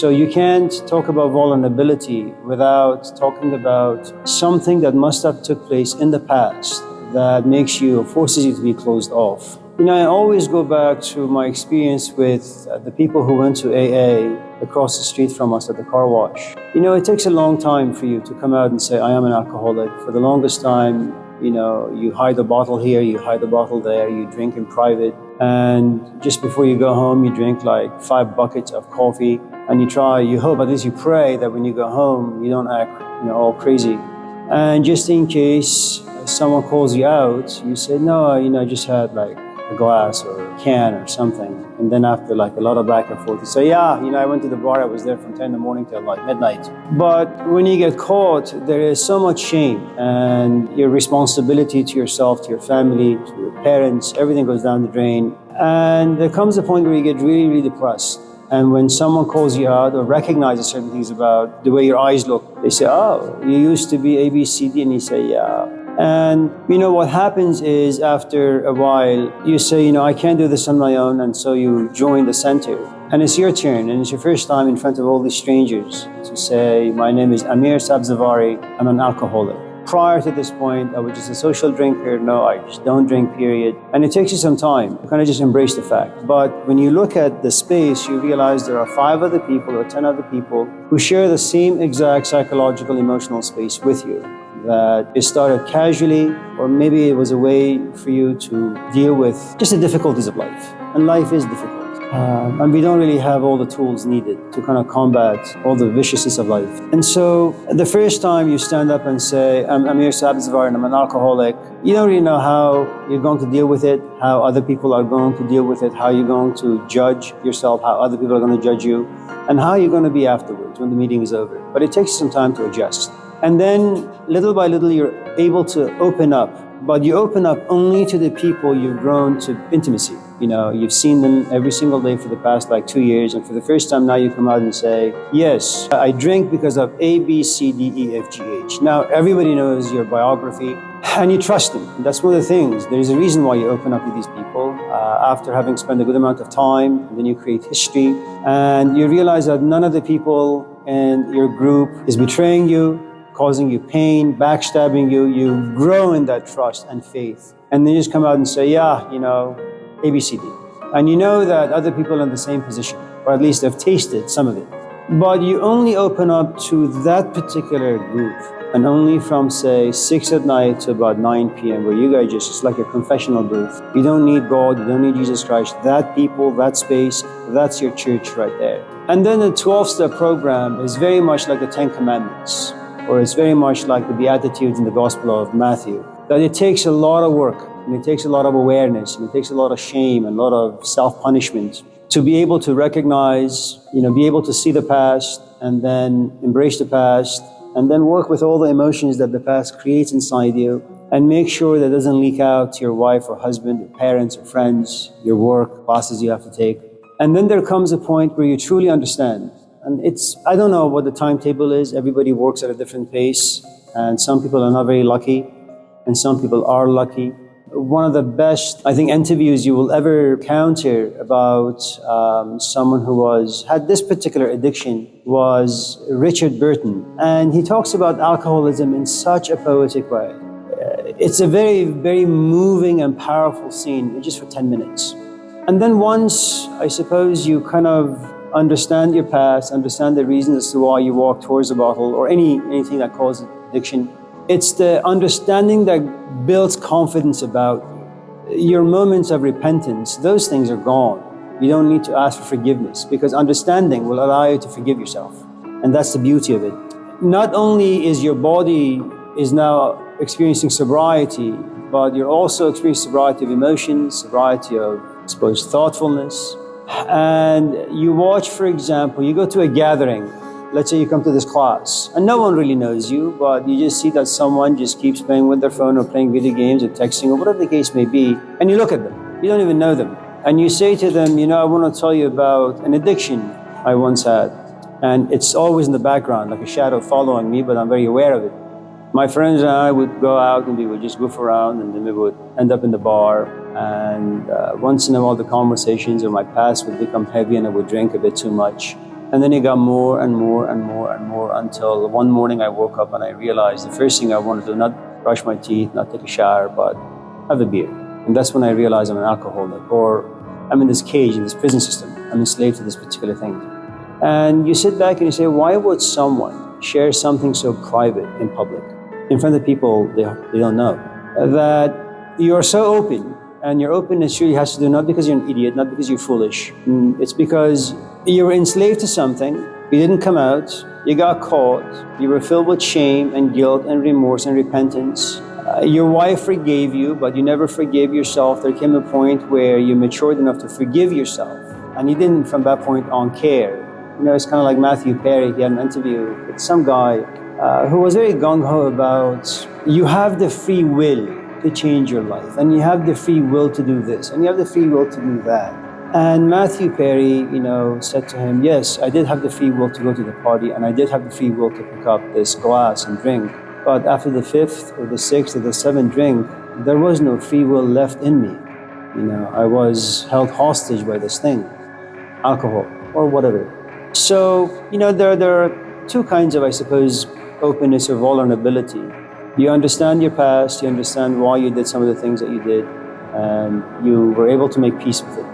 So you can't talk about vulnerability without talking about something that must have took place in the past that makes you or forces you to be closed off. I always go back to my experience with the people who went to AA across the street from us at the car wash. It takes a long time for you to come out and say, I am an alcoholic. For the longest time, you hide a bottle here, you hide a bottle there, you drink in private. And just before you go home, you drink like 5 buckets of coffee. And you hope, at least you pray that when you go home, you don't act, all crazy. And just in case someone calls you out, you say, no, I just had like a glass or a can or something. And then after like a lot of back and forth, you say, yeah, I went to the bar, I was there from 10 in the morning till like midnight. But when you get caught, there is so much shame, and your responsibility to yourself, to your family, to your parents, everything goes down the drain. And there comes a point where you get really, really depressed. And when someone calls you out or recognizes certain things about the way your eyes look, they say, oh, you used to be A, B, C, D, and you say, yeah. And what happens is after a while, you say, I can't do this on my own. And so you join the center. And it's your turn. And it's your first time in front of all these strangers to say, my name is Amir Sabzavari. I'm an alcoholic. Prior to this point, I was just a social drinker. No, I just don't drink, period. And it takes you some time to kind of just embrace the fact. But when you look at the space, you realize there are 5 other people or 10 other people who share the same exact psychological, emotional space with you. That it started casually, or maybe it was a way for you to deal with just the difficulties of life. And life is difficult. And we don't really have all the tools needed to kind of combat all the viciousness of life. And so the first time you stand up and say, I'm Amir Sabzavari and I'm an alcoholic, you don't really know how you're going to deal with it, how other people are going to deal with it, how you're going to judge yourself, how other people are going to judge you, and how you're going to be afterwards when the meeting is over. But it takes some time to adjust. And then little by little, you're able to open up, but you open up only to the people you've grown to intimacy. You've seen them every single day for the past like 2 years. And for the first time now you come out and say, yes, I drink because of A, B, C, D, E, F, G, H. Now everybody knows your biography and you trust them. And that's one of the things. There's a reason why you open up with these people after having spent a good amount of time. And then you create history and you realize that none of the people in your group is betraying you, causing you pain, backstabbing you. You grow in that trust and faith. And then you just come out and say, yeah, A, B, C, D. And you know that other people are in the same position, or at least they've tasted some of it. But you only open up to that particular group, and only from, say, 6 at night to about 9 p.m., where you guys it's like a confessional booth. You don't need God, you don't need Jesus Christ. That people, that space, that's your church right there. And then the 12-step program is very much like the 10 Commandments, or it's very much like the Beatitudes in the Gospel of Matthew, that it takes a lot of work, and it takes a lot of awareness, and it takes a lot of shame and a lot of self-punishment to be able to recognize, be able to see the past and then embrace the past and then work with all the emotions that the past creates inside you and make sure that it doesn't leak out to your wife or husband, or parents or friends, your work, classes you have to take. And then there comes a point where you truly understand. And I don't know what the timetable is. Everybody works at a different pace. And some people are not very lucky. And some people are lucky. One of the best, I think, interviews you will ever encounter about someone who had this particular addiction was Richard Burton. And he talks about alcoholism in such a poetic way. It's a very, very moving and powerful scene, just for 10 minutes. And then once, I suppose, you kind of understand your past, understand the reasons as to why you walk towards a bottle or anything that causes addiction, it's the understanding that builds confidence about your moments of repentance. Those things are gone. You don't need to ask for forgiveness because understanding will allow you to forgive yourself. And that's the beauty of it. Not only is your body is now experiencing sobriety, but you're also experiencing sobriety of emotions, sobriety of, I suppose, thoughtfulness. And you watch, for example, you go to a gathering. Let's say you come to this class and no one really knows you, but you just see that someone just keeps playing with their phone or playing video games or texting or whatever the case may be. And you look at them, you don't even know them. And you say to them, I want to tell you about an addiction I once had. And it's always in the background, like a shadow following me, but I'm very aware of it. My friends and I would go out and we would just goof around and then we would end up in the bar. And once in a while the conversations of my past would become heavy and I would drink a bit too much. And then it got more and more and more and more until one morning I woke up and I realized the first thing I wanted to do, not brush my teeth, not take a shower, but have a beer. And that's when I realized I'm an alcoholic, or I'm in this cage, in this prison system. I'm enslaved to this particular thing. And you sit back and you say, why would someone share something so private in public, in front of people they don't know? That you're so open, and your openness really has to do not because you're an idiot, not because you're foolish. It's because you were enslaved to something, you didn't come out, you got caught, you were filled with shame and guilt and remorse and repentance. Your wife forgave you, but you never forgave yourself. There came a point where you matured enough to forgive yourself, and you didn't from that point on care. You know, it's kind of like Matthew Perry. He had an interview with some guy who was very gung-ho about, you have the free will to change your life, and you have the free will to do this, and you have the free will to do that. And Matthew Perry, said to him, yes, I did have the free will to go to the party, and I did have the free will to pick up this glass and drink. But after the fifth or the sixth or the seventh drink, there was no free will left in me. I was held hostage by this thing, alcohol or whatever. So, there are two kinds of, I suppose, openness or vulnerability. You understand your past, you understand why you did some of the things that you did, and you were able to make peace with it.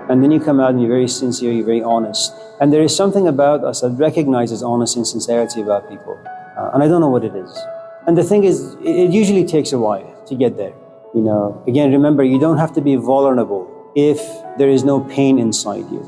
And then you come out and you're very sincere, you're very honest. And there is something about us that recognizes honesty and sincerity about people. And I don't know what it is. And the thing is, it usually takes a while to get there. Again, remember, you don't have to be vulnerable if there is no pain inside you.